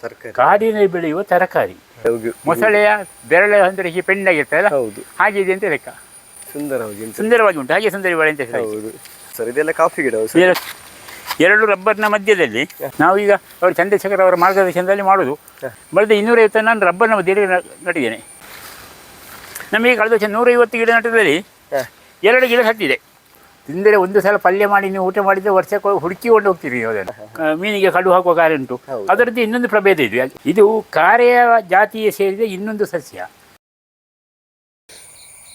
ತರಕಾರಿ, ಕಾಡಿನಲ್ಲಿ ಬೆಳೆಯುವ ತರಕಾರಿ. ಮೊಸಳೆಯ ಬೆರಳೆ ಅಂದರೆ ಈ ಪೆಣ್ಣಾಗಿರ್ತಲ್ಲ, ಹೌದು, ಹಾಗೆ ಇದೆ ಅಂತ ಲೆಕ್ಕ. ಸುಂದರವಾಗಿ ಉಂಟು, ಹಾಗೆ ಸುಂದರಿ ಬಾಳೆ ಅಂತ ಹೆಸರು. ಹೌದು ಸರ್. ಇದೆಲ್ಲ ಕಾಫಿ ಗಿಡ ಎರಡು ರಬ್ಬರ್ನ ಮಧ್ಯದಲ್ಲಿ ನಾವೀಗ ಅವರು ಚಂದ್ರಶೇಖರ್ ಅವರ ಮಾರ್ಗದರ್ಶನದಲ್ಲಿ ಮಾಡೋದು. ಬೆಳೆದ 250 ನಾನು ರಬ್ಬರ್ನ ಮಧ್ಯದಲ್ಲಿ ನಟ್ಟಿದ್ದೇನೆ. ನಮಗೆ ಕಳೆದ ವರ್ಷ 150 ಗಿಡ ನಟ್ಟದಲ್ಲಿ 2 ಗಿಡ ಹತ್ತಿದೆ. ತಿಂದರೆ ಒಂದು ಸಲ ಪಲ್ಯ ಮಾಡಿ ನೀವು ಊಟ ಮಾಡಿದರೆ ವರ್ಷಕ್ಕೆ ಹುಡುಕಿಕೊಂಡು ಹೋಗ್ತೀರಿ ನೀವು ಅದನ್ನು. ಮೀನಿಗೆ ಕಡು ಹಾಕುವ ಕಾರೆ ಉಂಟು, ಅದರದ್ದು ಇನ್ನೊಂದು ಪ್ರಭೇದ ಇದೆ. ಇದು ಕಾರೆಯ ಜಾತಿಗೆ ಸೇರಿದ ಇನ್ನೊಂದು ಸಸ್ಯ.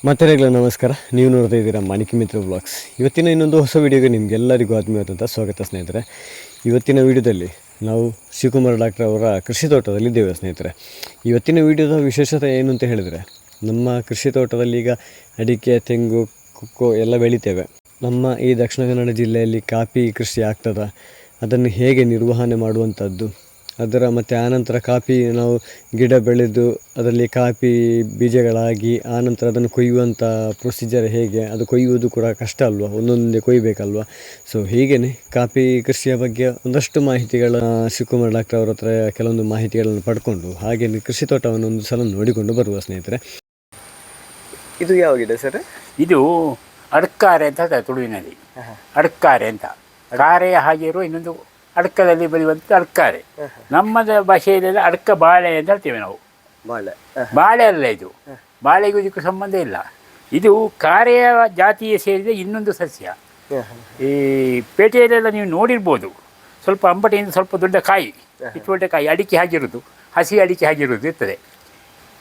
ಮತ್ತೆ ನಮಸ್ಕಾರ, ನೀವು ನೋಡ್ತಾ ಇದ್ದೀರಾ ಮಾಣಿಕ್ಯ ಮಿತ್ರ ವ್ಲಾಗ್ಸ್. ಇವತ್ತಿನ ಇನ್ನೊಂದು ಹೊಸ ವಿಡಿಯೋಗೆ ನಿಮಗೆಲ್ಲರಿಗೂ ಆತ್ಮೀಯವಾದಂಥ ಸ್ವಾಗತ ಸ್ನೇಹಿತರೆ. ಇವತ್ತಿನ ವಿಡಿಯೋದಲ್ಲಿ ನಾವು ಶಿವಕುಮಾರ್ ಡಾಕ್ಟರ್ ಅವರ ಕೃಷಿ ತೋಟದಲ್ಲಿದ್ದೇವೆ ಸ್ನೇಹಿತರೆ. ಇವತ್ತಿನ ವಿಡಿಯೋದ ವಿಶೇಷತೆ ಏನು ಅಂತ ಹೇಳಿದರೆ, ನಮ್ಮ ಕೃಷಿ ತೋಟದಲ್ಲಿ ಈಗ ಅಡಿಕೆ, ತೆಂಗು, ಕೊಕ್ಕೋ ಎಲ್ಲ ಬೆಳಿತೇವೆ. ನಮ್ಮ ಈ ದಕ್ಷಿಣ ಕನ್ನಡ ಜಿಲ್ಲೆಯಲ್ಲಿ ಕಾಫಿ ಕೃಷಿ ಆಗ್ತದೆ, ಅದನ್ನು ಹೇಗೆ ನಿರ್ವಹಣೆ ಮಾಡುವಂಥದ್ದು, ಅದರ ಮತ್ತು ಆನಂತರ ಕಾಫಿ ನಾವು ಗಿಡ ಬೆಳೆದು ಅದರಲ್ಲಿ ಕಾಫಿ ಬೀಜಗಳಾಗಿ ಆನಂತರ ಅದನ್ನು ಕೊಯ್ಯುವಂಥ ಪ್ರೊಸೀಜರ್ ಹೇಗೆ, ಅದು ಕೊಯ್ಯುವುದು ಕೂಡ ಕಷ್ಟ ಅಲ್ವಾ, ಒಂದೊಂದೇ ಕೊಯ್ಯಬೇಕಲ್ವ. ಸೊ ಹೀಗೇ ಕಾಫಿ ಕೃಷಿಯ ಬಗ್ಗೆ ಒಂದಷ್ಟು ಮಾಹಿತಿಗಳ ಶಿವಕುಮಾರ್ ಡಾಕ್ಟರ್ ಅವರ ಹತ್ರ ಕೆಲವೊಂದು ಮಾಹಿತಿಗಳನ್ನು ಪಡ್ಕೊಂಡು ಹಾಗೆ ಕೃಷಿ ತೋಟವನ್ನು ಒಂದು ಸಲ ನೋಡಿಕೊಂಡು ಬರುವ ಸ್ನೇಹಿತರೆ. ಇದು ಯಾವ ಗಿಡ ಸರ್? ಇದು ಅಡ್ಕಾರೆ ಅಂತ ಹೇಳ್ತಾರೆ ತುಳುವಿನಲ್ಲಿ. ಅಡ್ಕಾರೆ ಅಂತ, ಕಾರೆಯ ಹಾಗೆ ಇರುವ ಇನ್ನೊಂದು ಅಡ್ಕದಲ್ಲಿ ಬೆಳೆಯುವಂಥ ಅಡ್ಕಾರೆ. ನಮ್ಮದ ಭಾಷೆಯಲ್ಲೆಲ್ಲ ಅಡ್ಕ ಬಾಳೆ ಅಂತ ಹೇಳ್ತೇವೆ ನಾವು. ಬಾಳೆ ಅಲ್ಲ ಇದು, ಬಾಳೆಗೂ ಇದಕ್ಕೂ ಸಂಬಂಧ ಇಲ್ಲ. ಇದು ಕಾರೆಯ ಜಾತಿಗೆ ಸೇರಿದ ಇನ್ನೊಂದು ಸಸ್ಯ. ಈ ಪೇಟೆಯಲ್ಲೆಲ್ಲ ನೀವು ನೋಡಿರ್ಬೋದು, ಸ್ವಲ್ಪ ಅಂಬಟೆಯಿಂದ ಸ್ವಲ್ಪ ದೊಡ್ಡ ಕಾಯಿ, ಇಟ್ಟು ಕಾಯಿ, ಅಡಿಕೆ ಹಾಗಿರೋದು, ಹಸಿ ಅಡಿಕೆ ಹಾಗಿರೋದು ಇರ್ತದೆ.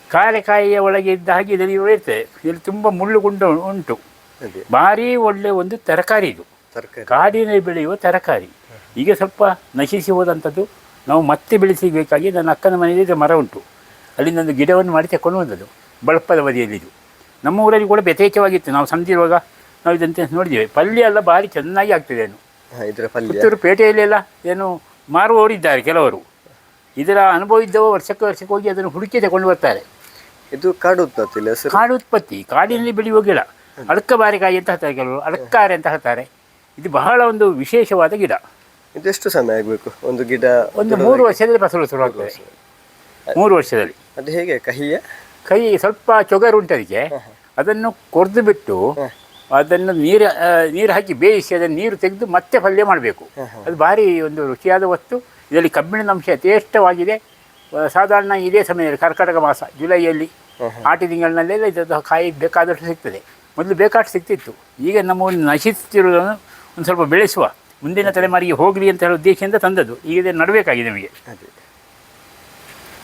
ಕಾರೆಕಾಯಿಯ ಒಳಗೆ ಇದ್ದ ಹಾಗೆ ಇದರಲ್ಲಿ ಇರ್ತದೆ. ಇದರಲ್ಲಿ ತುಂಬ ಮುಳ್ಳುಗುಂಡು ಉಂಟು. ಭಾರಿ ಒಳ್ಳೆಯ ಒಂದು ತರಕಾರಿ ಇದು, ಕಾಡಿನಲ್ಲಿ ಬೆಳೆಯುವ ತರಕಾರಿ. ಈಗ ಸ್ವಲ್ಪ ನಶಿಸಿ ಹೋದಂಥದ್ದು, ನಾವು ಮತ್ತೆ ಬೆಳೆಸಬೇಕಾಗಿ ನನ್ನ ಅಕ್ಕನ ಮನೆಯಲ್ಲಿ ಮರ ಉಂಟು, ಅಲ್ಲಿಂದೊಂದು ಗಿಡವನ್ನು ಮಾಡಿ ತಗೊಂಡು ಬಂದದ್ದು ಬಳಪದ ಬದಿಯಲ್ಲಿದ್ದು. ನಮ್ಮ ಊರಲ್ಲಿ ಕೂಡ ಯಥೇಚ್ಛವಾಗಿತ್ತು. ನಾವು ಸಂದಿರುವಾಗ ನಾವು ಇದಂತೆ ನೋಡಿದ್ದೇವೆ. ಪಲ್ಯ ಎಲ್ಲ ಭಾರಿ ಚೆನ್ನಾಗಿ ಆಗ್ತದೆ. ಏನು ಪುತ್ತೂರು ಪೇಟೆಯಲ್ಲೆಲ್ಲ ಏನು ಮಾರುವವರಿದ್ದಾರೆ ಕೆಲವರು. ಇದರ ಅನುಭವ ಇದ್ದವ ವರ್ಷಕ್ಕೆ ಹೋಗಿ ಅದನ್ನು ಹುಡುಕಿ ತಗೊಂಡು ಬರ್ತಾರೆ. ಇದು ಕಾಡು ಉತ್ಪತ್ತಿ, ಕಾಡು ಉತ್ಪತ್ತಿ, ಕಾಡಿನಲ್ಲಿ ಬೆಳೆಯುವ ಗಿಡ. ಅಡಕ ಬಾರಿಕಾಯಿ ಅಂತ ಹೇಳ್ತಾರೆ ಕೆಲವರು, ಅಡಕ್ಕಾರೆ ಅಂತ ಹೇಳ್ತಾರೆ. ಇದು ಬಹಳ ಒಂದು ವಿಶೇಷವಾದ ಗಿಡ. ಇದೆಷ್ಟು ಸಮಯ ಆಗಬೇಕು ಒಂದು ಗಿಡ? ಒಂದು 3 ವರ್ಷದಲ್ಲಿ ಫಸಲು ಶುರುವಾಗ್ತದೆ. 3 ವರ್ಷದಲ್ಲಿ. ಅದು ಹೇಗೆ ಕೈ ಸ್ವಲ್ಪ ಚೊಗರು ಉಂಟು ಅದಕ್ಕೆ. ಅದನ್ನು ಕೊರೆದು ಬಿಟ್ಟು ಅದನ್ನು ನೀರು ಹಾಕಿ ಬೇಯಿಸಿ ಅದನ್ನು ನೀರು ತೆಗೆದು ಮತ್ತೆ ಪಲ್ಯ ಮಾಡಬೇಕು. ಅದು ಭಾರಿ ಒಂದು ರುಚಿಯಾದ ವಸ್ತು. ಇದರಲ್ಲಿ ಕಬ್ಬಿಣದ ಅಂಶ ಯಥೇಷ್ಟವಾಗಿದೆ. ಸಾಧಾರಣ ಇದೇ ಸಮಯದಲ್ಲಿ ಕರ್ಕಾಟಕ ಮಾಸ ಜುಲೈಯಲ್ಲಿ ಆಟಿ ತಿಂಗಳಿನಲ್ಲೆಲ್ಲ ಇದನ್ನು ಕಾಯಿ ಬೇಕಾದಷ್ಟು ಸಿಗ್ತದೆ. ಮೊದಲು ಬೇಕಾದಷ್ಟು ಸಿಗ್ತಿತ್ತು. ಈಗ ನಮ್ಮ ಒಂದು ನಶಿಸುತ್ತಿರುವುದನ್ನು ಒಂದು ಸ್ವಲ್ಪ ಬೆಳೆಸುವ, ಮುಂದಿನ ತಲೆಮಾರಿಗೆ ಹೋಗಲಿ ಅಂತ ಹೇಳೋ ಉದ್ದೇಶದಿಂದ ತಂದದ್ದು. ಈಗ ಇದನ್ನು ನಡಬೇಕಾಗಿದೆ ನಮಗೆ.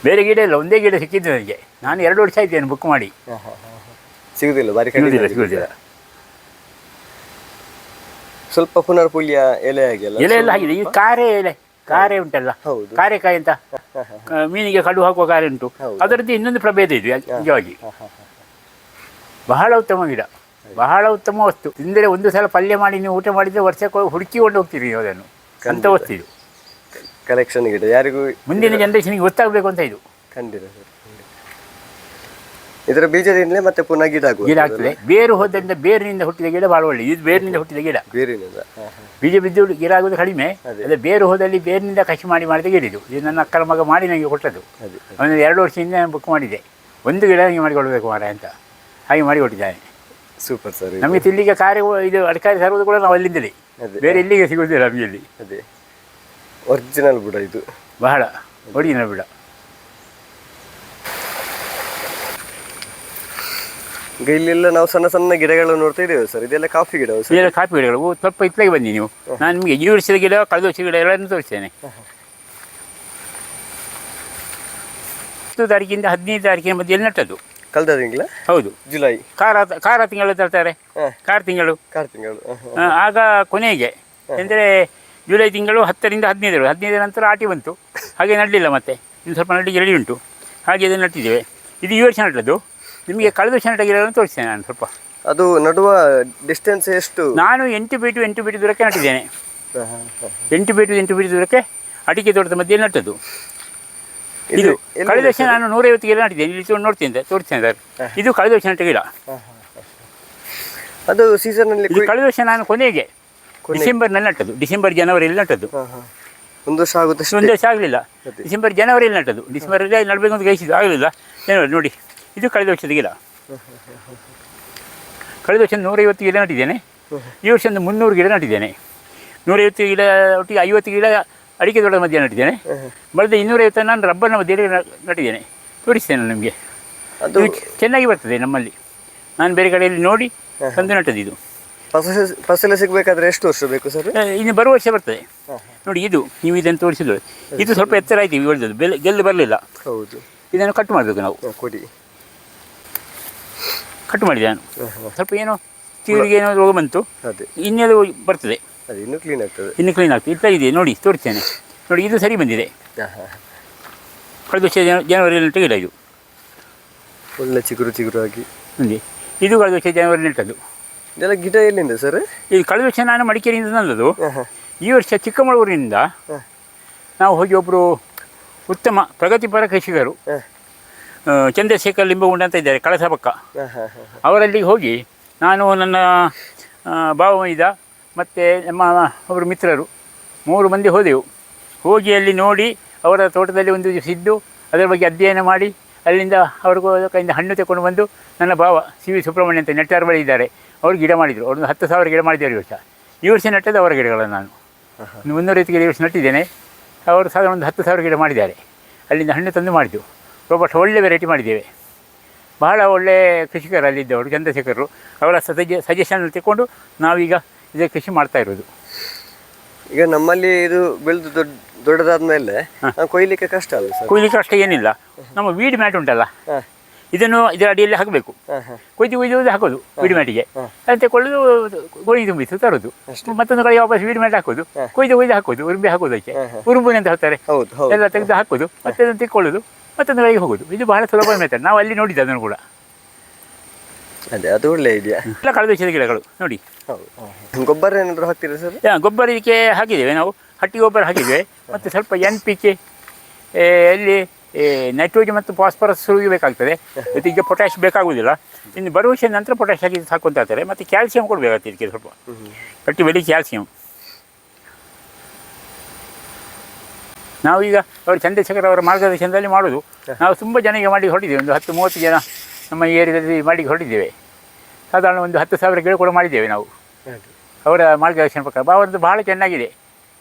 ಬೇರೆ ಗಿಡ ಇಲ್ಲ, ಒಂದೇ ಗಿಡ ಸಿಕ್ಕಿದ್ದು ನನಗೆ. ನಾನು 2 ವರ್ಷ ಆಯ್ತೇನೆ ಬುಕ್ ಮಾಡಿ. ಸಿಗುವುದಿಲ್ಲ. ಸ್ವಲ್ಪ ಪುನರ್ಪುಲ್ಯ ಎಲೆ ಎಲ್ಲ ಆಗಿದೆ. ಈ ಕಾರೆ ಉಂಟಲ್ಲ, ಕಾರೆಕಾಯಿ ಅಂತ, ಮೀನಿಗೆ ಕಡು ಹಾಕುವ ಕಾರೆ ಉಂಟು, ಅದರದ್ದು ಇನ್ನೊಂದು ಪ್ರಭೇದ ಇದೆ. ನಿಜವಾಗಿ ಬಹಳ ಉತ್ತಮ ಗಿಡ, ಬಹಳ ಉತ್ತಮ ವಸ್ತು. ತಿಂದರೆ ಒಂದು ಸಲ ಪಲ್ಯ ಮಾಡಿ ನೀವು ಊಟ ಮಾಡಿದರೆ ವರ್ಷಕ್ಕೆ ಹುಡುಕಿಕೊಂಡು ಹೋಗ್ತೀರಿ ಅದನ್ನು. ಅಂಥ ವಸ್ತು ಇದು. ಕಲೆಕ್ಷನ್ ಗಿಡ ಯಾರಿಗೂ ಮುಂದಿನ ಜನರೇಷನ್ಗೆ ಗೊತ್ತಾಗಬೇಕು ಅಂತ ಇದು. ಖಂಡಿತ. ಇದರ ಬೀಜದಿಂದಲೇ ಮತ್ತೆ ಪುನಃ ಗಿಡ ಆಗ್ತದೆ. ಬೇರು ಹೋದ್ರಿಂದ ಬೇರಿನಿಂದ ಹುಟ್ಟಿದ ಗಿಡ ಭಾಳ ಒಳ್ಳೆ. ಇದು ಬೇರಿನಿಂದ ಹುಟ್ಟಿದ ಗಿಡ. ಬೀಜ ಬಿದ್ದು ಗಿಡ ಆಗೋದು ಕಡಿಮೆ. ಅದೇ ಬೇರು ಹೋದಲ್ಲಿ ಬೇರಿನಿಂದ ಕಸಿ ಮಾಡಿದ ಗಿಡ ಇದು. ಇದು ನನ್ನ ಅಕ್ಕನ ಮಗ ಮಾಡಿ ನನಗೆ ಕೊಟ್ಟದ್ದು. ಅವನು 2 ವರ್ಷದಿಂದ ನಾನು ಬುಕ್ ಮಾಡಿದ್ದೆ. ಒಂದು ಗಿಡ ನನಗೆ ಮಾಡಿಕೊಡ್ಬೇಕು ಮಾರ ಅಂತ, ಹಾಗೆ ಮಾಡಿಕೊಟ್ಟಿದ್ದಾನೆ. Super sir. ನಮಗೆ ತಿಲ್ಲಿಗೆ ಕಾರೆ ಇದು ಅಡಕಾರಿ ತರುವುದು ಕೂಡ ನಾವು ಅಲ್ಲಿಂದಲೇ, ಬೇರೆ ಎಲ್ಲಿಗೆ ಸಿಗೋದಿಲ್ಲ ನಮಗೆ ಇಲ್ಲಿ. ಅದೇ ಒರಿಜಿನಲ್ ಬುಡ ಇದು, ಬಹಳ ಒರಿಜಿನಲ್ ಬುಡ. ಈಗ ಇಲ್ಲೆಲ್ಲ ನಾವು ಸಣ್ಣ ಸಣ್ಣ ಗಿಡಗಳನ್ನು ನೋಡ್ತಾ ಇದ್ದೇವೆ ಸರ್. ಇದೆಲ್ಲ ಕಾಫಿ ಗಿಡ? ಇದೆಲ್ಲ ಕಾಫಿ ಗಿಡಗಳು. ಸ್ವಲ್ಪ ಇತ್ತಲಾಗಿ ಬನ್ನಿ ನೀವು. ನಾನು ನಿಮಗೆ ಈ ವರ್ಷದ ಗಿಡ, ಕಳೆದ ವರ್ಷದ ಗಿಡ ಎಲ್ಲವನ್ನು ತೋರಿಸ್ತೇನೆ. 10 ತಾರೀಕಿಂದ 15 ತಾರೀಕಿನ ಮಧ್ಯೆ ನಟ್ಟದ್ದು. ಕಳೆದ ತಿಂಗಳ? ಹೌದು, ಜುಲೈ. ಕಾರ ತಿಂಗಳು ತರ್ತಾರೆ. ಕಾರ್ ತಿಂಗಳು. ಆಗ ಕೊನೆಗೆ ಅಂದರೆ ಜುಲೈ ತಿಂಗಳು 10ರಿಂದ 15 ನಂತರ ಆಟಿ ಬಂತು. ಹಾಗೆ ನಡಲಿಲ್ಲ. ಮತ್ತೆ ಇನ್ನು ಸ್ವಲ್ಪ ನಡಿಗೆ ರೆಡಿ ಉಂಟು. ಹಾಗೆ ಇದನ್ನು ನಟ್ಟಿದ್ದೇವೆ. ಇದು ಈ ವರ್ಷ ನಟ್ಟದ್ದು. ನಿಮಗೆ ಕಳೆದ ವರ್ಷ ನಟ್ಟ ಗಿಡಗಳನ್ನು ತೋರಿಸ್ತೇನೆ ನಾನು ಸ್ವಲ್ಪ. ಅದು ನಡುವ ಡಿಸ್ಟೆನ್ಸ್ ಎಷ್ಟು? ನಾನು 8 ಫೀಟ್ ದೂರಕ್ಕೆ ನಟ್ಟಿದ್ದೇನೆ. 8 ಫೀಟ್ ದೂರಕ್ಕೆ ಅಡಿಕೆ ತೋಟದ ಮಧ್ಯೆ ನಟ್ಟದ್ದು. ಇದು ಕಳೆದ ವರ್ಷ ನಾನು 150 ಗಿಡ ನಟ್ಟಿದ್ದೇನೆ. ಇಲ್ಲಿ ತೋರಿಸ್ತೇನೆ ಸರ್. ಇದು ಕಳೆದ ವರ್ಷ ನಟ್ಟ ಗಿಡ. ಅದು ಸೀಸನ್ನಲ್ಲಿ ಕಳೆದ ವರ್ಷ ನಾನು ಕೊನೆಗೆ ಡಿಸೆಂಬರ್ನಲ್ಲಿ ನಟ್ಟದ್ದು. ಡಿಸೆಂಬರ್ ಜನವರಿಯಲ್ಲಿ ನಟ್ಟದ್ದು. ಒಂದು ವರ್ಷ ಆಗುತ್ತೆ ಒಂದು ವರ್ಷ ಆಗಲಿಲ್ಲ. ಡಿಸೆಂಬರ್ ಜನವರಿಯಲ್ಲಿ ನಟ್ಟದ್ದು. ಡಿಸೆಂಬರಲ್ಲಿ ನಡಬೇಕು ಅಂತ ಗೈಸಿದ್ದು ಆಗಲಿಲ್ಲ. ಜನವರಿ ನೋಡಿ, ಇದು ಕಳೆದ ವರ್ಷದ ಗಿಡ. ಕಳೆದ ವರ್ಷ 150 ಗಿಡ ನಟ್ಟಿದ್ದೇನೆ. ಈ ವರ್ಷ ಒಂದು 300 ಗಿಡ ನಟ್ಟಿದ್ದೇನೆ. 150 ಗಿಡ ಒಟ್ಟಿಗೆ 50 ಗಿಡ ಅಡಿಕೆ ತೋಟದ ಮಧ್ಯೆ ನಟ್ಟಿದ್ದೇನೆ. ಬಳಿದ 250 ನಾನು ರಬ್ಬರ್ನ ಮಧ್ಯೆ ನಟ್ಟಿದ್ದೇನೆ. ತೋರಿಸ್ತೇನೆ ನಿಮಗೆ. ಅದು ಚೆನ್ನಾಗಿ ಬರ್ತದೆ ನಮ್ಮಲ್ಲಿ. ನಾನು ಬೇರೆ ಕಡೆಯಲ್ಲಿ ನೋಡಿ ತಂದು ನಟ್ಟದ್ದು. ಇದು ಫಸಲು ಸಿಗಬೇಕಾದ್ರೆ ಎಷ್ಟು ವರ್ಷ ಬೇಕು ಸರ್? ಇನ್ನು ಬರುವ ವರ್ಷ ಬರ್ತದೆ. ನೋಡಿ, ಇದು ನೀವು ಇದನ್ನು ತೋರಿಸಿದ್ರು, ಇದು ಸ್ವಲ್ಪ ಎತ್ತರ ಆಯ್ತು ಹೇಳಿದ್ದು, ಗೆಲ್ಲು ಬರಲಿಲ್ಲ. ಹೌದು, ಇದನ್ನು ಕಟ್ ಮಾಡಬೇಕು ನಾವು. ಕೊಡಿ. ಕಟ್ ಮಾಡಿದೆ ನಾನು. ಸ್ವಲ್ಪ ಏನೋ ತೀರಿಗೆ ಏನೋ ರೋಗ ಬಂತು, ಇನ್ನೆಲ್ಲ ಬರ್ತದೆ, ಇನ್ನು ಕ್ಲೀನ್ ಆಗ್ತದೆ. ಇನ್ನು ಕ್ಲೀನ್ ಆಗ್ತದೆ. ಇತ್ತ ಇದೆ ನೋಡಿ, ತೋರಿಸ್ತೇನೆ ನೋಡಿ. ಇದು ಸರಿ ಬಂದಿದೆ. ಕಳೆದ ವರ್ಷ ಜನವರಿಯಲ್ಲಿ ನೆಟ್ಟ ಗಿಡ ಇದು. ಒಳ್ಳೆ ಚಿಗುರು ಆಗಿ ನೋಡಿ, ಇದು ಕಳೆದ ವರ್ಷ ಜನವರಿ ನೆಟ್ಟದ್ದು. ಇದೆಲ್ಲ ಗಿಡ ಎಲ್ಲಿಂದ ಸರ್? ಇದು ಕಳೆದ ವರ್ಷ ನಾನು ಮಡಿಕೇರಿಯಿಂದ ತಂದದ್ದು. ಈ ವರ್ಷ ಚಿಕ್ಕಮಗಳೂರಿನಿಂದ ನಾವು ಹೋಗಿ ಒಬ್ಬರು ಉತ್ತಮ ಪ್ರಗತಿಪರ ಕೃಷಿಕರು ಚಂದ್ರಶೇಖರ್ ಲಿಂಬಗುಂಡ ಅಂತ ಇದ್ದಾರೆ, ಕಳಸ ಪಕ್ಕ. ಅವರಲ್ಲಿ ಹೋಗಿ ನಾನು, ನನ್ನ ಭಾವಮೈದ ಮತ್ತು ನಮ್ಮ ಒಬ್ಬರು ಮಿತ್ರರು 3 ಮಂದಿ ಹೋದೆವು. ಹೋಗಿ ಅಲ್ಲಿ ನೋಡಿ ಅವರ ತೋಟದಲ್ಲಿ ಒಂದು ದಿವಸ ಇದ್ದು ಅದರ ಬಗ್ಗೆ ಅಧ್ಯಯನ ಮಾಡಿ ಅಲ್ಲಿಂದ ಅವ್ರಿಗೂ ಕೈಯಿಂದ ಹಣ್ಣು ತಗೊಂಡು ಬಂದು ನನ್ನ ಭಾವ ಸಿ ವಿ ಸುಬ್ರಹ್ಮಣ್ಯ ಅಂತ ನೆಟ್ಟಾರ ಬಳಿ ಇದ್ದಾರೆ, ಅವರು ಗಿಡ ಮಾಡಿದರು. ಅವ್ರೊಂದು 10,000 ಗಿಡ ಮಾಡಿದ್ದಾರೆ ಈ ವರ್ಷ. ಈ ವರ್ಷ ನೆಟ್ಟದ್ದು ಅವರ ಗಿಡಗಳನ್ನು ನಾನು 350 ಗಿಡ ಈ ವರ್ಷ ನಟ್ಟಿದ್ದೇನೆ. ಅವರು ಸಾಧಾರಣ ಒಂದು 10,000 ಗಿಡ ಮಾಡಿದ್ದಾರೆ. ಅಲ್ಲಿಂದ ಹಣ್ಣು ತಂದು ಮಾಡಿದ್ದು. ರೋಬಸ್ಟ್ ಒಳ್ಳೆ ವೆರೈಟಿ ಮಾಡಿದ್ದೇವೆ. ಬಹಳ ಒಳ್ಳೆಯ ಕೃಷಿಕರು ಅಲ್ಲಿದ್ದವರು, ಚಂದ್ರಶೇಖರರು. ಅವರ ಸಜೆಷನ್ ತಗೊಂಡು ನಾವೀಗ ಇದೇ ಕೃಷಿ ಮಾಡ್ತಾ ಇರೋದು. ಈಗ ನಮ್ಮಲ್ಲಿ ಇದು ಬೆಳೆದು ದೊಡ್ಡದಾದ ಮೇಲೆ ಕೊಯ್ಲಿಕ್ಕೆ ಕಷ್ಟ ಅಲ್ಲ ಸರ್? ಕೊಯ್ಲಿಕ್ಕೆ ಕಷ್ಟ ಏನಿಲ್ಲ. ನಮ್ಮ ವೀಡ್ ಮ್ಯಾಟ್ ಉಂಟಲ್ಲ, ಇದನ್ನು ಇದರ ಅಡಿಯಲ್ಲಿ ಹಾಕಬೇಕು. ಕೊಯ್ದು ಹಾಕೋದು ವೀಡ್ ಮ್ಯಾಟಿಗೆ. ಅದನ್ನು ತಗೊಳ್ಳೋದು, ಗೋಣಿ ತುಂಬಿಸಿ ತರೋದು, ಮತ್ತೊಂದು ಕಡೆ ವಾಪಸ್ ವೀಡ್ ಮ್ಯಾಟ್ ಹಾಕೋದು, ಕೊಯ್ದು ಹಾಕೋದು, ಉರುಂಬಿ ಹಾಕೋದು. ಅದಕ್ಕೆ ಉರುಂಬುನಿ ಅಂತ ಹೇಳ್ತಾರೆ. ಎಲ್ಲ ತೆಗೆದು ಹಾಕೋದು, ಮತ್ತೆ ಅದನ್ನು ತೆಕ್ಕೊಳ್ಳೋದು, ಮತ್ತೊಂದು ಕಡೆಗೆ ಹೋಗೋದು. ಇದು ಬಹಳ ಸುಲಭ ಮೆಥಡ್. ನಾವು ಅಲ್ಲಿ ನೋಡಿದ್ದು ಅದನ್ನು ಕೂಡ. ಅದೇ, ಅದು ಒಳ್ಳೆ ಇದೆಯಾ? ಎಲ್ಲ ಕಳೆದ ವರ್ಷದ ಗಿಡಗಳು ನೋಡಿ. ಗೊಬ್ಬರ ಏನಾದರೂ ಹಾಕ್ತೀರಾ ಸರ್? ಗೊಬ್ಬರ ಇದಕ್ಕೆ ಹಾಕಿದ್ದೇವೆ ನಾವು. ಹಟ್ಟಿ ಗೊಬ್ಬರ ಹಾಕಿದ್ದೇವೆ. ಮತ್ತು ಸ್ವಲ್ಪ NPK, ಅಲ್ಲಿ ನೈಟ್ರೋಜನ್ ಮತ್ತು ಫಾಸ್ಫರಸ್ ಬೇಕಾಗ್ತದೆ. ಈಗ ಪೊಟ್ಯಾಶ್ ಬೇಕಾಗುವುದಿಲ್ಲ. ಇನ್ನು ಬರುವ ವರ್ಷದ ನಂತರ ಪೊಟ್ಯಾಶ್ ಹಾಕಿ ಸಾಕೊಂತ ಇರ್ತಾರೆ. ಮತ್ತು ಕ್ಯಾಲ್ಸಿಯಂ ಕೊಡಬೇಕಾಗ್ತದೆ ಇದಕ್ಕೆ ಸ್ವಲ್ಪ ಗಟ್ಟಿ ಬೆಳಿ ಕ್ಯಾಲ್ಸಿಯಂ. ನಾವೀಗ ಅವರು ಚಂದ್ರಶೇಖರ್ ಅವರ ಮಾರ್ಗದರ್ಶನದಲ್ಲಿ ಮಾಡೋದು. ನಾವು ತುಂಬ ಜನಕ್ಕೆ ಮಾಡಿ ಹೊರಟಿದ್ದೇವೆ. ಒಂದು 10-30 ಜನ ನಮ್ಮ ಏರಿಯಾದಲ್ಲಿ ಮಾಡಿ ಹೊರಟಿದ್ದೇವೆ. ಸಾಧಾರಣ ಒಂದು 10,000 ಗಿಡ ಕೂಡ ಮಾಡಿದ್ದೇವೆ ನಾವು ಅವರ ಮಾರ್ಗದರ್ಶನ ಪ್ರಕಾರ. ಅವರದ್ದು ಬಹಳ ಚೆನ್ನಾಗಿದೆ.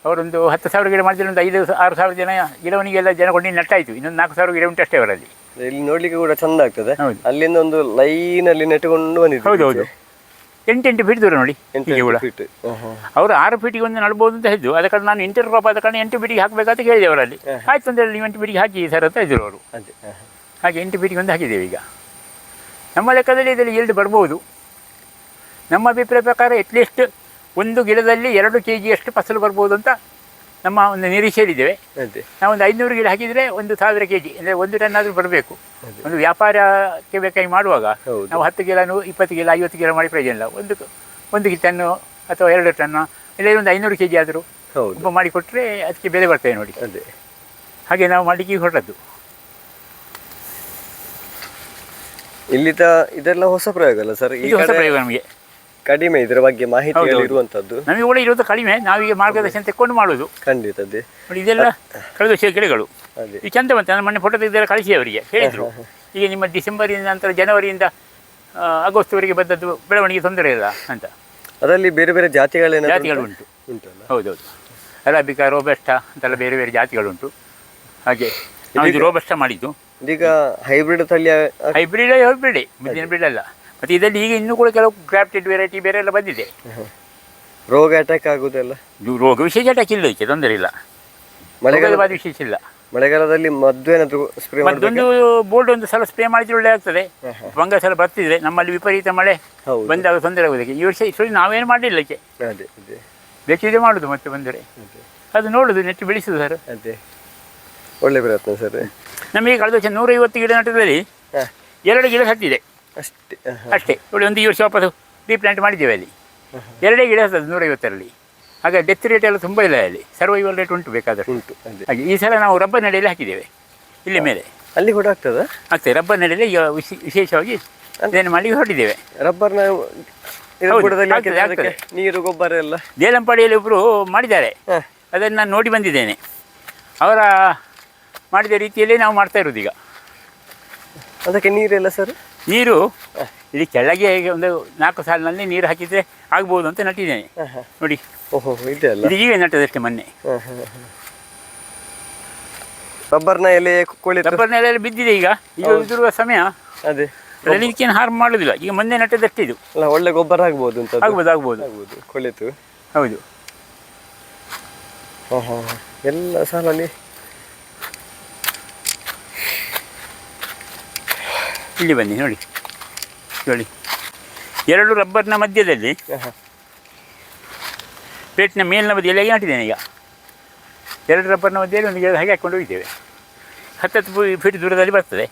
ಅವರೊಂದು 10,000 ಗಿಡ ಮಾಡಿದರೆ ಒಂದು 5-6 ಸಾವಿರ ಜನ ಗಿಡವನಿಗೆಲ್ಲ ಜನ ಕೊಂಡು ನಟ್ಟಾಯಿತು. ಇನ್ನೊಂದು 4,000 ಗಿಡ ಉಂಟು ಅಷ್ಟೇ ಅವರಲ್ಲಿ. ಇಲ್ಲಿ ನೋಡ್ಲಿಕ್ಕೆ ಕೂಡ ಚಂದ ಆಗ್ತದೆ. ಅಲ್ಲಿಂದ ಒಂದು ಲೈನಲ್ಲಿ ನೆಟ್ಟುಕೊಂಡು ಬಂದಿದೆ. ಹೌದು, 8 ಫೀಟ್ ದೂರ ನೋಡಿ. ಅವರು 6 ಫೀಟಿಗೆ ಒಂದು ನಡ್ಬೋದು ಅಂತ ಹೇಳಿದ್ದು. ಅದ ಕಾರಣ ನಾನು ಇಂಟರ್ ಕ್ರಾಪ್ ಆದ ಕಾರಣ 8 ಫೀಟಿಗೆ ಹಾಕಬೇಕಂತ ಕೇಳಿದೆ ಅವರಲ್ಲಿ. ಆಯ್ತು ಅಂದರೆ ನೀವು 8 ಫೀಟಿಗೆ ಹಾಕಿ ಸರ್ ಅಂತ ಇದ್ದರು ಅವರು. ಹಾಗೆ 8 ಫೀಟಿಗೆ ಒಂದು ಹಾಕಿದ್ದೇವೆ. ಈಗ ನಮ್ಮ ಲೆಕ್ಕದಲ್ಲಿ ಇದರಲ್ಲಿ ಈಲ್ಡ್ ಬರ್ಬೋದು. ನಮ್ಮ ಅಭಿಪ್ರಾಯ ಪ್ರಕಾರ ಅಟ್ಲೀಸ್ಟ್ ಒಂದು ಗಿಡದಲ್ಲಿ 2 kg ಫಸಲು ಬರ್ಬೋದು ಅಂತ ನಮ್ಮ ಒಂದು ನಿರೀಕ್ಷೆಯಲ್ಲಿದ್ದೇವೆ. ನಾವೊಂದು 500 ಗಿಡ ಹಾಕಿದರೆ 1,000 kg ಅಂದರೆ 1 ಟನ್ ಆದರೂ ಬರಬೇಕು. ಒಂದು ವ್ಯಾಪಾರಕ್ಕೆ ಬೇಕಾಗಿ ಮಾಡುವಾಗ ನಾವು 10 ಗಿಡ 20 ಗಿಡ 50 ಗಿಡ ಮಾಡಿ ಪ್ರಯೋಜನ ಇಲ್ಲ. ಒಂದು ಟನ್ನು ಅಥವಾ 2 ಟನ್ನು ಇಲ್ಲ ಒಂದು 500 kg ಆದರೂ ಒಬ್ಬ ಮಾಡಿಕೊಟ್ರೆ ಅದಕ್ಕೆ ಬೆಲೆ ಬರ್ತದೆ ನೋಡಿ. ಹಾಗೆ ನಾವು ಮಾಡಲಿಕ್ಕೆ ಹೊರಟದ್ದು. ಇಲ್ಲಿ ಇದೆಲ್ಲ ಹೊಸ ಪ್ರಯೋಗ ಅಲ್ಲ ಸರ್? ಇದು ಹೊಸ ಪ್ರಯೋಗ. ನಮಗೆ ಕಡಿಮೆ ಇದರ ಬಗ್ಗೆ ಮಾಹಿತಿ ಇರುವಂತದ್ದು. ನಮಗೆ ಕೂಡ ಇರೋದು ಕಡಿಮೆ. ನಾವೀಗ ಮಾರ್ಗದರ್ಶನ ತೆಕ್ಕೊಂಡು ಮಾಡೋದು. ಖಂಡಿತ. ನೋಡಿ, ಇದೆಲ್ಲ ಕಳೆದ ವರ್ಷದ ಗಿಡಗಳು. ಈ ಚಂದ ಬಂತು. ನಾನು ಮೊನ್ನೆ ಫೋಟೋ ತೆಗೆದೆಲ್ಲ ಕಳಿಸಿ ಅವರಿಗೆ ಹೇಳಿದರು. ಈಗ ನಿಮ್ಮ ಡಿಸೆಂಬರಿಂದ ನಂತರ ಜನವರಿಯಿಂದ ಆಗಸ್ಟ್ವರೆಗೆ ಬಂದದ್ದು ಬೆಳವಣಿಗೆ ತೊಂದರೆ ಇಲ್ಲ ಅಂತ. ಅದರಲ್ಲಿ ಬೇರೆ ಬೇರೆ ಜಾತಿಗಳು ಉಂಟು. ಹೌದೌದು. ಅರಾಬಿಕಾ, ರೋಬಸ್ಟಾ ಅಂತೆಲ್ಲ ಬೇರೆ ಬೇರೆ ಜಾತಿಗಳುಂಟು. ಹಾಗೆ ನಾವು ಇದು ರೋಬಸ್ಟಾ ಮಾಡಿದ್ದು. ಈಗ ಹೈಬ್ರಿಡ್ ತಳಿ? ಹೈಬ್ರಿಡ್ ಮುಂದಿನ ಬ್ರಿಡ್ ಅಲ್ಲ. ಮತ್ತು ಇದರಲ್ಲಿ ಈಗ ಇನ್ನೂ ಕೂಡ ಕೆಲವು ಗ್ರಾಫ್ಟೆಡ್ ವೆರೈಟಿ ಬೇರೆ ಎಲ್ಲ ಬಂದಿದೆ. ರೋಗ ಅಟ್ಯಾಕ್ ಆಗುವುದೆಲ್ಲ? ರೋಗ ವಿಶೇಷ ಅಟ್ಯಾಕ್ ಇಲ್ಲ, ಇದಕ್ಕೆ ತೊಂದರೆ ಇಲ್ಲ. ಮಳೆಗಾಲದ ವಿಶೇಷ ಇಲ್ಲ. ಮಳೆಗಾಲದಲ್ಲಿ ಮದ್ದು ಏನಾದರೂ ಸ್ಪ್ರೇ ಮಾಡಿ? ಮತ್ತೊಂದು ಬೋಲ್ಡ್ ಒಂದು ಸಲ ಸ್ಪ್ರೇ ಮಾಡಿದ್ರೆ ಒಳ್ಳೆ ಆಗ್ತದೆ. ಫಂಗಸ್ ಎಲ್ಲ ಬರ್ತಿದ್ರೆ ನಮ್ಮಲ್ಲಿ ವಿಪರೀತ ಮಳೆ ಬಂದಾಗ ತೊಂದರೆ ಆಗೋದಕ್ಕೆ. ಈ ವರ್ಷ ಇಷ್ಟೊಂದು ನಾವೇನು ಮಾಡಲಿಲ್ಲ ಇದಕ್ಕೆ. ಬೇಕಿದೆ ಮಾಡೋದು ಮತ್ತೆ ಬಂದರೆ ಅದು ನೋಡೋದು, ನೆಟ್ಟು ಬೆಳೆಸೋದು ಸರ್. ಅದೇ ಒಳ್ಳೆ ಪ್ರಯತ್ನ ಸರ್. ನಮಗೆ ಕಳೆದ ವರ್ಷ 150 ಗಿಡ ನಟದಲ್ಲಿ 2 ಗಿಡ ಹತ್ತಿದೆ ಅಷ್ಟೇ. ನೋಡಿ, ಒಂದು ಈ ವರ್ಷ ವಾಪಸ್ ರೀಪ್ಲಾಂಟ್ ಮಾಡಿದ್ದೇವೆ. ಅಲ್ಲಿ 2 ಗಿಡ ಹತ್ತದು 150ರಲ್ಲಿ. ಹಾಗೆ ಡೆತ್ ರೇಟ್ ಎಲ್ಲ ತುಂಬ ಇಲ್ಲ ಅಲ್ಲಿ. ಸರ್ವೈವಲ್ ರೇಟ್ ಉಂಟು ಬೇಕಾದಷ್ಟು ಉಂಟು. ಹಾಗೆ ಈ ಸಲ ನಾವು ರಬ್ಬರ್ ನಡೆಯಲ್ಲಿ ಹಾಕಿದ್ದೇವೆ. ಇಲ್ಲಿ ಮೇಲೆ ಅಲ್ಲಿ ಕೂಡ ಆಗ್ತದೆ. ರಬ್ಬರ್ ನಡೆಯಲ್ಲಿ ಈಗ ವಿಶೇಷವಾಗಿ ಏನು ಮಾಡಿ ಹೊರಟಿದ್ದೇವೆ. ರಬ್ಬರ್ನ ನೀರು ಗೊಬ್ಬರ ಎಲ್ಲ ದೇಲಂಪಾಡಿಯಲ್ಲಿ ಒಬ್ಬರು ಮಾಡಿದ್ದಾರೆ. ಅದನ್ನು ನಾನು ನೋಡಿ ಬಂದಿದ್ದೇನೆ. ಅವರ ಮಾಡಿದ ರೀತಿಯಲ್ಲೇ ನಾವು ಮಾಡ್ತಾ ಇರೋದು ಈಗ. ಅದಕ್ಕೆ ನೀರೆಲ್ಲ ಸರ್? ನೀರು ಇಲ್ಲಿ ಕೆಳಗೆ ಒಂದು 4 ಸಾಲಿನಲ್ಲಿ ನೀರು ಹಾಕಿದರೆ ಆಗ್ಬೋದು ಅಂತ ನಟ್ಟಿದ್ದೇನೆ ನೋಡಿ. ಓಹೋ, ಇದೆ ಅಲ್ಲ. ಇದು ಈಗ ನಟ್ಟದಷ್ಟೇ ಮೊನ್ನೆ. ರಬ್ಬರ್ನ ಎಲೆ ಕೊಳಿತು. ರಬ್ಬರ್ನ ಎಲೆ ಬಿದ್ದಿದೆ ಈಗ ಉದುರುವ ಸಮಯ. ಅದೇ ಅದರಲ್ಲಿ ಇದಕ್ಕೇನು ಹಾರ್ಮ್ ಮಾಡೋದಿಲ್ಲ. ಈಗ ಮೊನ್ನೆ ನಟ್ಟದಷ್ಟೇ ಇದು. ಅಲ್ಲ, ಒಳ್ಳೆ ಗೊಬ್ಬರ ಆಗ್ಬೋದು ಅಂತ. ಆಗ್ಬೋದು ಕೊಳಿತು. ಹೌದು. ಎಲ್ಲ ಸಾಲಲ್ಲಿ ಇಲ್ಲಿ ಬನ್ನಿ ನೋಡಿ. 2 ರಬ್ಬರ್ನ ಮಧ್ಯದಲ್ಲಿ ಪ್ಲೇಟ್ನ ಮೇಲಿನ ಬದಿಯಲ್ಲಿ ಹಾಗೆ ನಾಟಿದ್ದೇನೆ ಈಗ. 2 ರಬ್ಬರ್ನ ಮಧ್ಯದಲ್ಲಿ ಒಂದು ಗಿಡ ಹಾಗೆ ಹಾಕ್ಕೊಂಡು ಹೋಗಿದ್ದೇವೆ. 10 ಫೀಟ್ ದೂರದಲ್ಲಿ ಬರ್ತದೆ.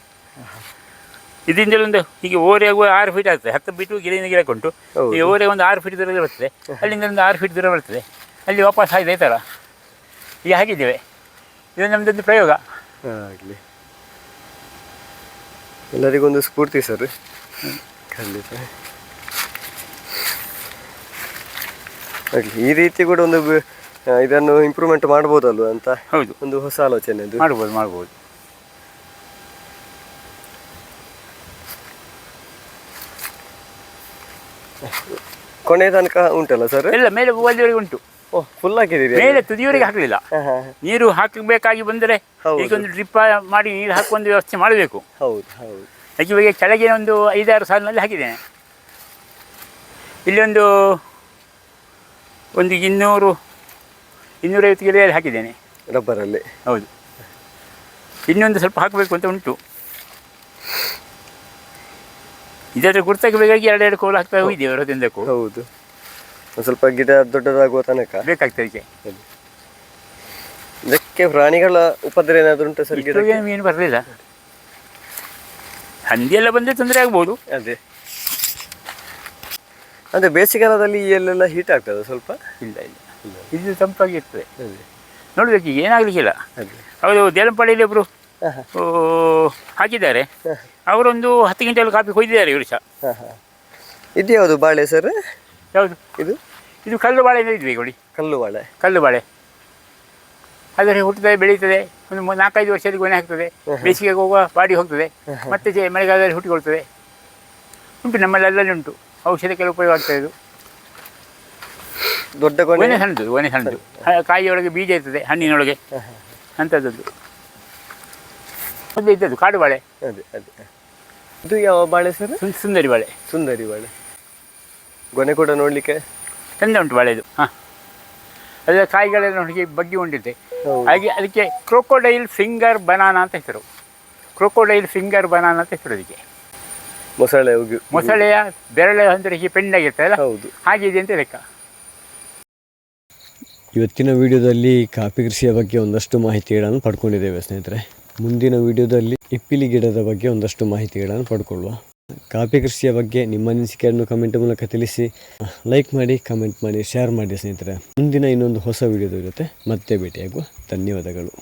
ಇದರಿಂದಲೇ ಒಂದು ಹೀಗೆ ಓರೆ ಆಗುವ 6 ಫೀಟ್ ಆಗ್ತದೆ. 10 ಫೀಟು ಗಿಡದಿಂದ ಗಿಡ ಕೊಂಟು ಈಗ ಓರೆ ಒಂದು 6 ಫೀಟ್ ದೂರದಲ್ಲಿ ಬರ್ತದೆ. ಅಲ್ಲಿಂದ ಒಂದು 6 ಫೀಟ್ ದೂರ ಬರ್ತದೆ. ಅಲ್ಲಿ ವಾಪಸ್ ಆಗಿದೆ ಈ ಥರ ಈಗ ಹಾಕಿದ್ದೇವೆ. ಇದು ನಮ್ಮದೊಂದು ಪ್ರಯೋಗ. ಆಗಲಿ, ಎಲ್ಲರಿಗೊಂದು ಸ್ಫೂರ್ತಿ ಸರ್. ಖಂಡಿತ ಆಗಲಿ. ಈ ರೀತಿ ಕೂಡ ಒಂದು ಇದನ್ನು ಇಂಪ್ರೂವ್ಮೆಂಟ್ ಮಾಡ್ಬೋದಲ್ವ ಅಂತ. ಹೌದು, ಒಂದು ಹೊಸ ಆಲೋಚನೆ ಅದು. ಮಾಡ್ಬೋದು. ಕೊನೆ ತನಕ ಉಂಟಲ್ಲ ಸರ್? ಎಲ್ಲ ಮೇಲೆ ಅಲ್ಲಿವರೆಗೆ ಉಂಟು. ಓಹ್, ಫುಲ್ ಹಾಕಿದ್ದೀರಿ? ಮೇಲೆ ತುದಿಯವರೆಗೆ ಹಾಕಲಿಲ್ಲ. ನೀರು ಹಾಕಬೇಕಾಗಿ ಬಂದರೆ ಈಗ ಒಂದು ಡ್ರಿಪ್ ಮಾಡಿ ನೀರು ಹಾಕುವ ಒಂದು ವ್ಯವಸ್ಥೆ ಮಾಡಬೇಕು. ಹೌದು. ಯಾಕೆ ಇವಾಗ ಕೆಳಗಿನ ಒಂದು 5-6 ಸಾಲಿನಲ್ಲಿ ಹಾಕಿದ್ದೇನೆ. ಇಲ್ಲಿ ಒಂದು 200-250 ಗಿಡದಲ್ಲಿ ಹಾಕಿದ್ದೇನೆ ರಬ್ಬರಲ್ಲಿ. ಹೌದು, ಇನ್ನೊಂದು ಸ್ವಲ್ಪ ಹಾಕಬೇಕು ಅಂತ ಉಂಟು. ಇದರ ಗುರುತಾಗಿ ಬೇಕಾಗಿ 2 ಕೋಲು ಹಾಕ್ತಾ ಹೋಗಿದ್ದೇವೆ ಹೊರದಿಂದಕ್ಕೂ. ಹೌದು, ಒಂದು ಸ್ವಲ್ಪ ಗಿಡ ದೊಡ್ಡದಾಗುವ ತನಕ ಬೇಕಾಗ್ತದೆ ಇದಕ್ಕೆ. ಇದಕ್ಕೆ ಪ್ರಾಣಿಗಳ ಉಪದ್ರ ಏನಾದರೂ ಉಂಟು ಸರ್? ಗಿಡಕ್ಕೆ ಏನು ಬರಲಿಲ್ಲ. ಹಂದಿ ಎಲ್ಲ ಬಂದರೆ ತೊಂದರೆ ಆಗ್ಬೋದು. ಅದೇ ಅಂದರೆ ಬೇಸಿಗೆಕಾಲದಲ್ಲಿ ಎಲ್ಲೆಲ್ಲ ಹೀಟ್ ಆಗ್ತದೆ ಸ್ವಲ್ಪ? ಇಲ್ಲ, ಇದು ತಂಪಾಗಿರ್ತದೆ. ನೋಡಬೇಕು ಈಗ ಏನಾಗಲಿಕ್ಕಿಲ್ಲ. ಅವರು ದೇಲಂಪಾಡಿಯಲ್ಲಿ ಒಬ್ಬರು ಹಾಕಿದ್ದಾರೆ. ಅವರೊಂದು 10 ಕ್ವಿಂಟಲ್ ಕಾಫಿ ಕೊಯ್ದಿದ್ದಾರೆ ಈ ವರ್ಷ. ಇದು ಯಾವುದು ಬಾಳೆ ಸರ್? ಯಾವುದು ಇದು ಕಲ್ಲು ಬಾಳೆಯಿಂದ ಇದ್ವಿ ನೋಡಿ. ಕಲ್ಲು ಬಾಳೆ ಆದರೆ ಹುಟ್ಟುತ್ತದೆ, ಬೆಳೀತದೆ. ಒಂದು 4-5 ವರ್ಷದಲ್ಲಿ ಗೊನೆ ಆಗ್ತದೆ. ಬೇಸಿಗೆಗೆ ಹೋಗುವ ಬಾಡಿ ಹೋಗ್ತದೆ, ಮತ್ತೆ ಮಳೆಗಾಲದಲ್ಲಿ ಹುಟ್ಟಿಕೊಳ್ತದೆ. ಉಂಟು ನಮ್ಮಲ್ಲಿ ಅಲ್ಲಲ್ಲಿ ಉಂಟು. ಔಷಧಕ್ಕೆಲ್ಲ ಉಪಯೋಗ ಆಗ್ತದೆ. ಇದು ದೊಡ್ಡ ಗೊನೆ ಸಣ್ಣದು. ಕಾಯಿಯೊಳಗೆ ಬೀಜ ಇರ್ತದೆ, ಹಣ್ಣಿನೊಳಗೆ ಅಂಥದ್ದೊಂದು ಮೊದಲು ಇದ್ದದ್ದು ಕಾಡು ಬಾಳೆ. ಇದು ಯಾವ ಬಾಳೆ ಸರ್? ಸುಂದರಿ ಬಾಳೆ. ಗೊನೆ ಕೂಡ ನೋಡಲಿಕ್ಕೆ ಚಂದ ಉಂಟು ಬಾಳೆ ಇದು. ಅದರ ಕಾಯಿಗಳೆಲ್ಲ ನೋಡಿ ಬಗ್ಗಿ ಉಂಟಿದೆ. ಹಾಗೆ ಅದಕ್ಕೆ ಕ್ರೊಕೊಡೈಲ್ ಫಿಂಗರ್ ಬನಾನಾ ಅಂತ ಹೆಸರು. ಅದಕ್ಕೆ ಮೊಸಳೆಯ ಬೆರಳೆ ಅಂದರೆ ಹೀಗೆ ಪೆಂಡಾಗಿರ್ತದಲ್ಲ, ಹಾಗಿದೆ ಅಂತ ಲೆಕ್ಕ. ಇವತ್ತಿನ ವಿಡಿಯೋದಲ್ಲಿ ಕಾಫಿ ಕೃಷಿಯ ಬಗ್ಗೆ ಒಂದಷ್ಟು ಮಾಹಿತಿಗಳನ್ನು ಪಡ್ಕೊಂಡಿದ್ದೇವೆ ಸ್ನೇಹಿತರೆ. ಮುಂದಿನ ವಿಡಿಯೋದಲ್ಲಿ ಇಪ್ಪಿಲಿ ಗಿಡದ ಬಗ್ಗೆ ಒಂದಷ್ಟು ಮಾಹಿತಿಗಳನ್ನು ಪಡ್ಕೊಳ್ಳುವ. ಕಾಫಿ ಕೃಷಿಯ ಬಗ್ಗೆ ನಿಮ್ಮ ಅನಿಸಿಕೆಯನ್ನು ಕಮೆಂಟ್ ಮೂಲಕ ತಿಳಿಸಿ. ಲೈಕ್ ಮಾಡಿ, ಕಮೆಂಟ್ ಮಾಡಿ, ಶೇರ್ ಮಾಡಿ ಸ್ನೇಹಿತರೆ. ಮುಂದಿನ ಇನ್ನೊಂದು ಹೊಸ ವಿಡಿಯೋದ ಜೊತೆ ಮತ್ತೆ ಭೇಟಿಯಾಗುವ. ಧನ್ಯವಾದಗಳು.